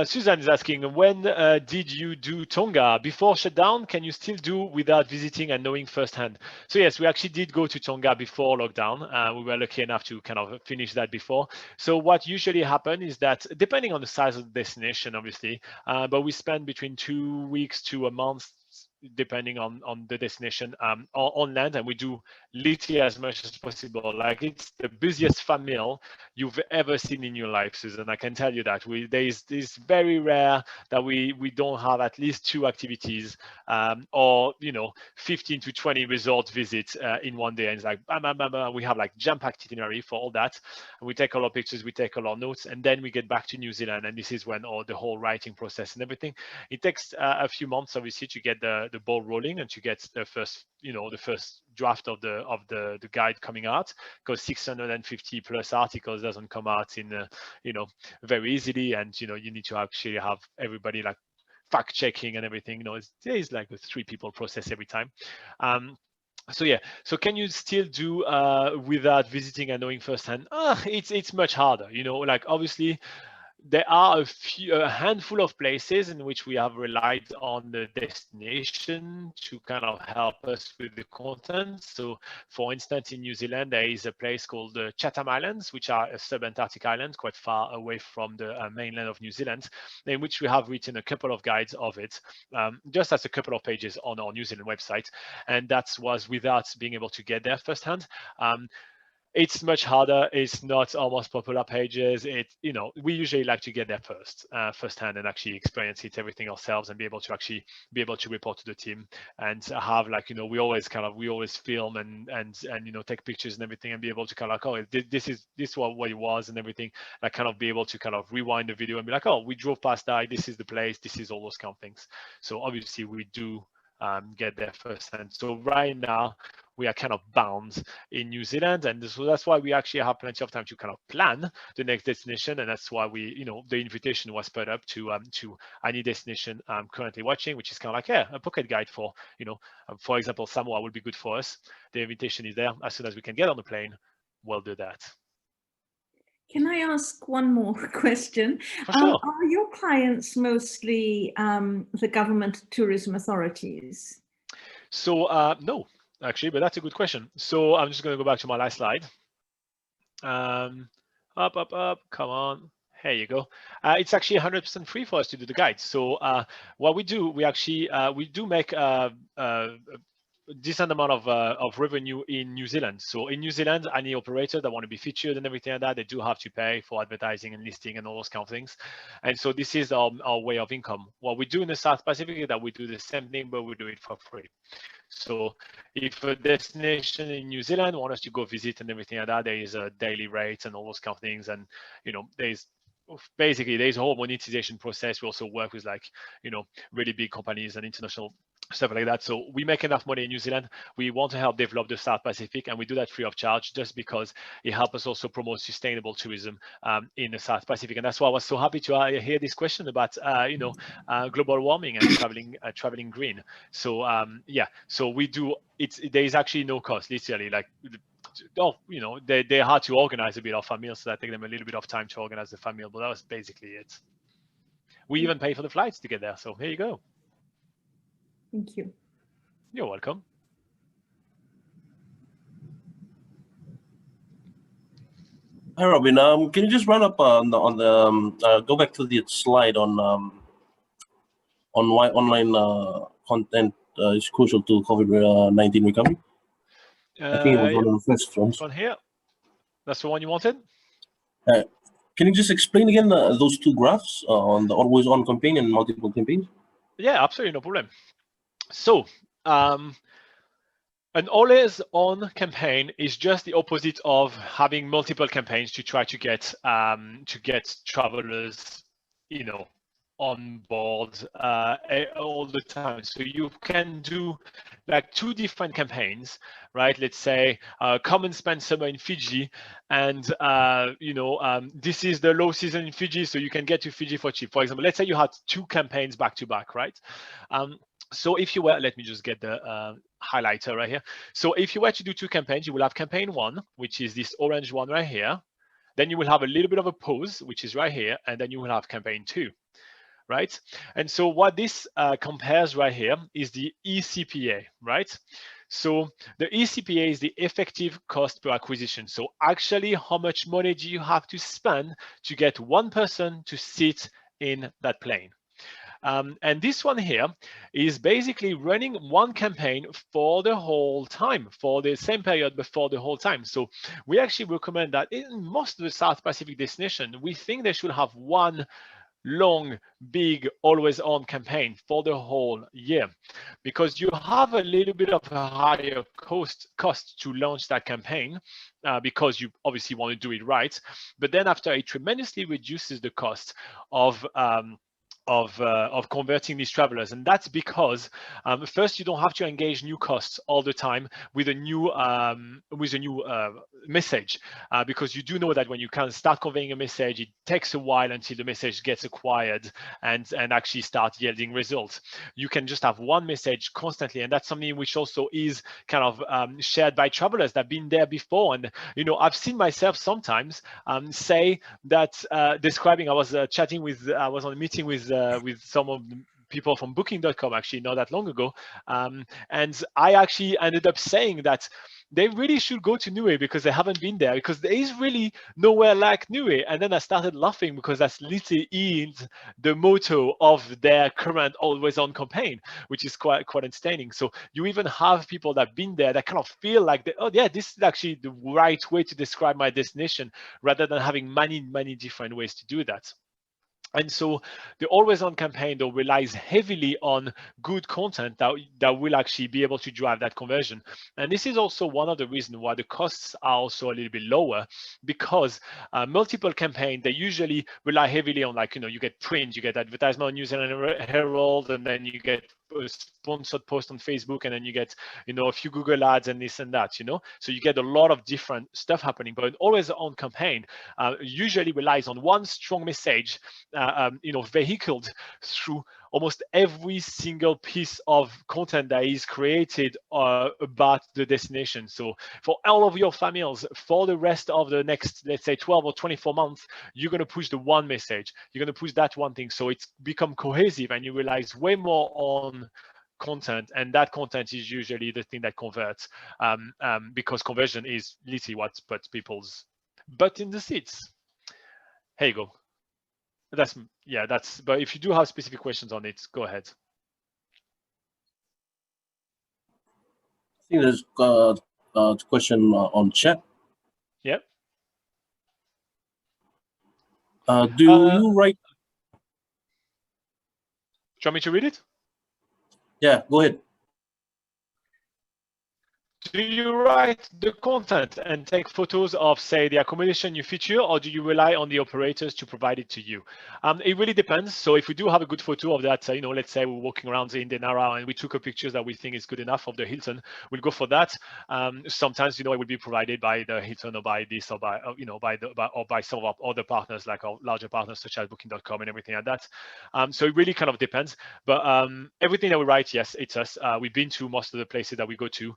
Susan is asking, when did you do Tonga? Before shutdown, can you still do without visiting and knowing firsthand? So yes, we actually did go to Tonga before lockdown. We were lucky enough to kind of finish that before. So what usually happens is that, depending on the size of the destination, obviously, but we spend between 2 weeks to a month, depending on the destination, on land, and we do literally as much as possible. Like, it's the busiest fan meal you've ever seen in your life, Susan. I can tell you that. It's very rare that we don't have at least 2 activities, or, you know, 15 to 20 resort visits in one day. And it's like bam, bam, bam, bam. We have like jam-packed itinerary for all that, and we take all our pictures, we take all our notes, and then we get back to New Zealand. And this is when the whole writing process and everything. It takes a few months, obviously, to get the ball rolling and to get the first, you know, the first draft of the guide coming out, because 650 plus articles doesn't come out in you know, very easily, and you know, you need to actually have everybody like fact checking and everything. You know, it's like a 3 people process every time. So yeah, so can you still do without visiting and knowing firsthand? It's much harder, you know. Like, obviously there are a handful of places in which we have relied on the destination to kind of help us with the content. So, for instance, in New Zealand, there is a place called the Chatham Islands, which are a sub-Antarctic island quite far away from the mainland of New Zealand, in which we have written a couple of guides of it, just as a couple of pages on our New Zealand website. And that was without being able to get there firsthand. It's much harder. It's not our most popular pages. You know, we usually like to get there firsthand, and actually experience it, everything ourselves, and be able to report to the team, and have, like, you know, we always film and you know, take pictures and everything, and be able to kind of like, oh, this is what it was and everything. Like, kind of be able to kind of rewind the video and be like, oh, we drove past that. This is the place. This is all those kind of things. So obviously we do get there firsthand. So right now we are kind of bound in New Zealand, and so that's why we actually have plenty of time to kind of plan the next destination, and that's why we, you know, the invitation was put up to any destination I'm currently watching, which is kind of like, yeah, a pocket guide for, you know, for example, Samoa would be good for us. The invitation is there. As soon as we can get on the plane, we'll do that. Can I ask one more question? For sure. Are your clients mostly the government tourism authorities? So no, actually, but that's a good question. So I'm just going to go back to my last slide. Up, come on. Here you go. It's actually 100% free for us to do the guide. So what we do, we actually we do make a decent amount of revenue in New Zealand. So in New Zealand, any operator that want to be featured and everything like that, they do have to pay for advertising and listing and all those kind of things. And so this is our way of income. What we do in the South Pacific is that we do the same thing, but we do it for free. So if a destination in New Zealand want us to go visit and everything like that, there is a daily rate and all those kind of things. And, you know, there's a whole monetization process. We also work with, like, you know, really big companies and international stuff like that. So we make enough money in New Zealand. We want to help develop the South Pacific, and we do that free of charge, just because it helps us also promote sustainable tourism in the South Pacific. And that's why I was so happy to hear this question about you know, global warming and traveling green. So yeah, so we do it. There is actually no cost, literally. Like, oh, you know, they had to organize a bit of a meal, so that take them a little bit of time to organize the family, but that was basically it. We even pay for the flights to get there. So here you go. Thank you. You're welcome. Hi, Robin. Can you just run up on the go back to the slide on why online content is crucial to COVID-19 recovery? I think it was one of the first ones. One here. That's the one you wanted? Can you just explain again those 2 graphs on the always on campaign and multiple campaigns? Yeah, absolutely, no problem. So an always on campaign is just the opposite of having multiple campaigns to try to get travelers, you know, on board all the time. So you can do like 2 different campaigns, right? Let's say come and spend summer in Fiji, and this is the low season in Fiji, so you can get to Fiji for cheap. For example, let's say you had 2 campaigns back to back, right? So if you were, let me just get the highlighter right here. So if you were to do 2 campaigns, you will have campaign 1, which is this orange one right here. Then you will have a little bit of a pause, which is right here, and then you will have campaign 2. Right? And so what this compares right here is the ECPA, right? So the ECPA is the effective cost per acquisition. So actually, how much money do you have to spend to get one person to sit in that plane? And this one here is basically running one campaign for the whole time, for the same period, but for the whole time. So we actually recommend that in most of the South Pacific destinations, we think they should have one long, big, always on campaign for the whole year, because you have a little bit of a higher cost to launch that campaign because you obviously want to do it right. But then after, it tremendously reduces the cost of converting these travelers. And that's because first, you don't have to engage new costs all the time with a new message, because you do know that when you can start conveying a message, it takes a while until the message gets acquired and actually start yielding results. You can just have one message constantly, and that's something which also is kind of shared by travelers that have been there before. And I've seen myself sometimes say that describing, I was on a meeting with some of the people from booking.com actually not that long ago, and I actually ended up saying that they really should go to Niue because they haven't been there, because there is really nowhere like Niue. And then I started laughing because that's literally the motto of their current always on campaign, which is quite entertaining. So you even have people that have been there that kind of feel like, oh yeah, this is actually the right way to describe my destination, rather than having many different ways to do that. And so the always on campaign, though, relies heavily on good content that will actually be able to drive that conversion. And this is also one of the reasons why the costs are also a little bit lower, because multiple campaigns, they usually rely heavily on, like, you get print, you get advertisement on New Zealand Herald, and then you get a sponsored post on Facebook, and then you get a few Google ads and this and that, so you get a lot of different stuff happening. But an always on campaign usually relies on one strong message vehicled through almost every single piece of content that is created about the destination. So for all of your families, for the rest of the next, let's say 12 or 24 months, you're going to push the one message, you're going to push that one thing, so it's become cohesive, and you realize way more on content, and that content is usually the thing that converts, because conversion is literally what puts people's butt in the seats. Here you go. But if you do have specific questions on it, go ahead. I think there's a question on chat. Yep. Do you write? Do you want me to read it? Yeah, go ahead. Do you write the content and take photos of, say, the accommodation you feature, or do you rely on the operators to provide it to you? It really depends. So if we do have a good photo of that, let's say we're walking around the Indian Nara and we took a picture that we think is good enough of the Hilton, we'll go for that. Sometimes, it will be provided by the Hilton, or by this, or by by some of our other partners, like our larger partners such as booking.com and everything like that. So it really kind of depends. But everything that we write, yes, it's us. We've been to most of the places that we go to.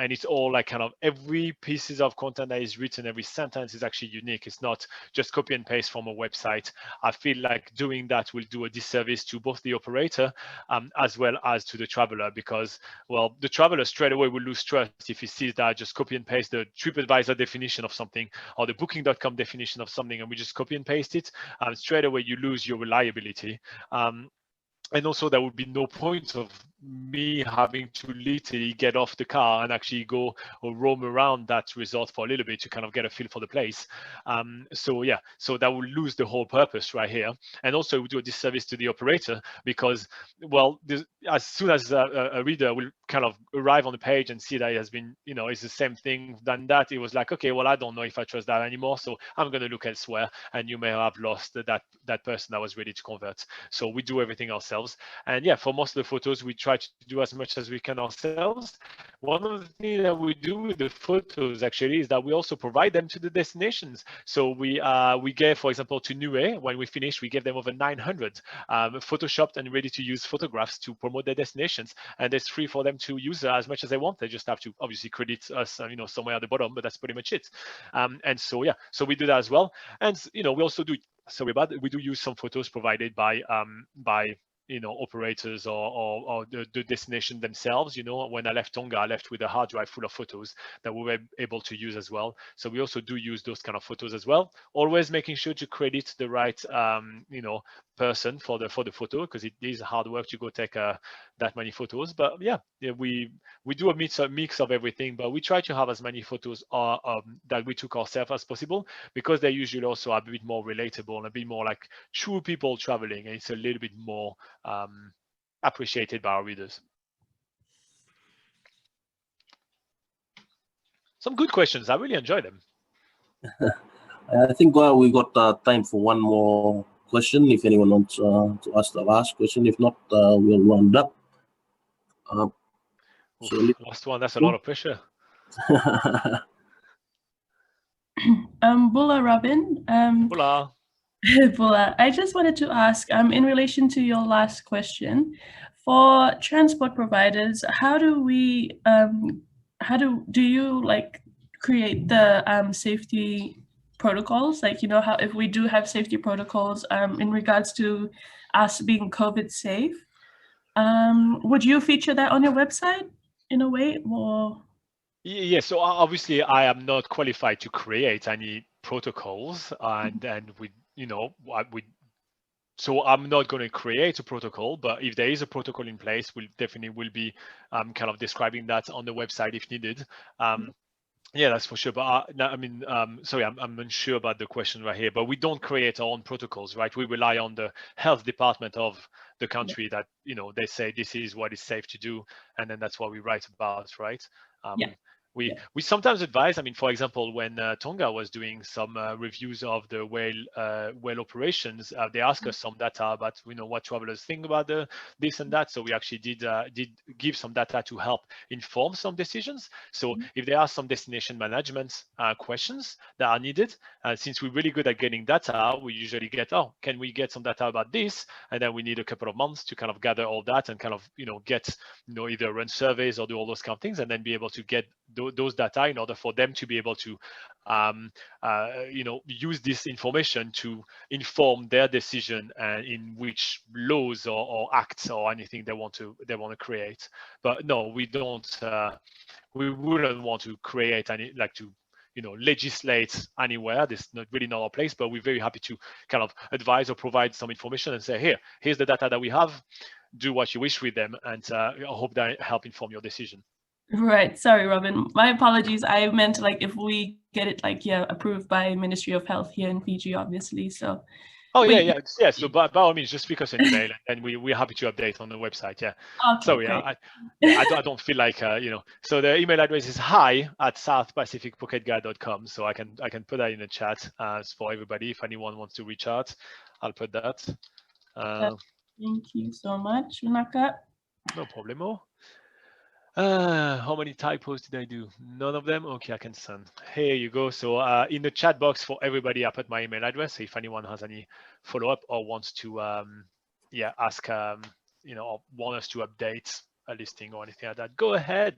And it's all like kind of every pieces of content that is written, every sentence is actually unique. It's not just copy and paste from a website. I feel like doing that will do a disservice to both the operator as well as to the traveler, because, well, the traveler straight away will lose trust if he sees that I just copy and paste the TripAdvisor definition of something or the booking.com definition of something, and we just copy and paste it. Straight away you lose your reliability. And also there would be no point of me having to literally get off the car and actually go or roam around that resort for a little bit to kind of get a feel for the place. So yeah, so that will lose the whole purpose right here. And also it would do a disservice to the operator because, well, as soon as a reader will kind of arrive on the page and see that it has been, you know, it's the same thing than that, it was like, okay, well, I don't know if I trust that anymore, so I'm going to look elsewhere, and you may have lost that person that was ready to convert. So we do everything ourselves. And yeah, for most of the photos, we try to do as much as we can ourselves. One of the things that we do with the photos actually is that we also provide them to the destinations. So we gave, for example, to Niue, when we finished, we gave them over 900 photoshopped and ready to use photographs to promote their destinations. And it's free for them to use as much as they want. They just have to obviously credit us, you know, somewhere at the bottom, but that's pretty much it. And so, yeah, so we do that as well. And, you know, we also do, sorry about it, we do use some photos provided by you know, operators or the destination themselves. You know, when I left Tonga, I left with a hard drive full of photos that we were able to use as well. So we also do use those kind of photos as well. Always making sure to credit the right, you know, person for the photo, because it is hard work to go take that many photos. But yeah, we do a mix of everything, but we try to have as many photos that we took ourselves as possible, because they usually also are a bit more relatable and a bit more like true people traveling, and it's a little bit more appreciated by our readers. Some good questions. I really enjoy them. I think we got time for one more question. If anyone wants to ask the last question, if not, we'll round up. Last one. That's a lot of pressure. Bula Robin. Bula. Bula, I just wanted to ask, in relation to your last question, for transport providers, how do you like create the safety protocols? Like, you know, how if we do have safety protocols in regards to us being COVID safe, would you feature that on your website in a way, or? Yeah, so obviously I am not qualified to create any protocols, and we, you know, so I'm not going to create a protocol, but if there is a protocol in place, we'll definitely will be kind of describing that on the website if needed. Yeah, that's for sure. But I mean, sorry, I'm unsure about the question right here, but we don't create our own protocols, right? We rely on the health department of the country that, you know, they say this is what is safe to do, and then that's what we write about, right? We sometimes advise, I mean, for example, when Tonga was doing some reviews of the whale operations, they asked us some data about, you know, what travelers think about this and that. So we actually did give some data to help inform some decisions. So if there are some destination management questions that are needed, since we're really good at getting data, we usually get, oh, can we get some data about this? And then we need a couple of months to kind of gather all that and kind of, you know, get, you know, either run surveys or do all those kind of things, and then be able to get those data in order for them to be able to, you know, use this information to inform their decision and in which laws or acts or anything they want to create. But no, we don't. We wouldn't want to create any, like, to, you know, legislate anywhere. This is not really not our place. But we're very happy to kind of advise or provide some information and say, here's the data that we have. Do what you wish with them, and I hope that help inform your decision. Right. Sorry, Robin. My apologies. I meant like if we get it like, yeah, approved by Ministry of Health here in Fiji, obviously. So. Oh, yeah. So by all means, just speak us an email, and we're happy to update on the website. Yeah. Okay, sorry, I don't feel like you know. So the email address is hi@southpacificpocketguide.com. So I can put that in the chat for everybody. If anyone wants to reach out, I'll put that. Thank you so much, Unaka. No problemo. How many typos did I do? None of them? Okay, I can send. Here you go. So in the chat box for everybody, I put my email address. So if anyone has any follow-up or wants to, ask, you know, or want us to update a listing or anything like that, go ahead.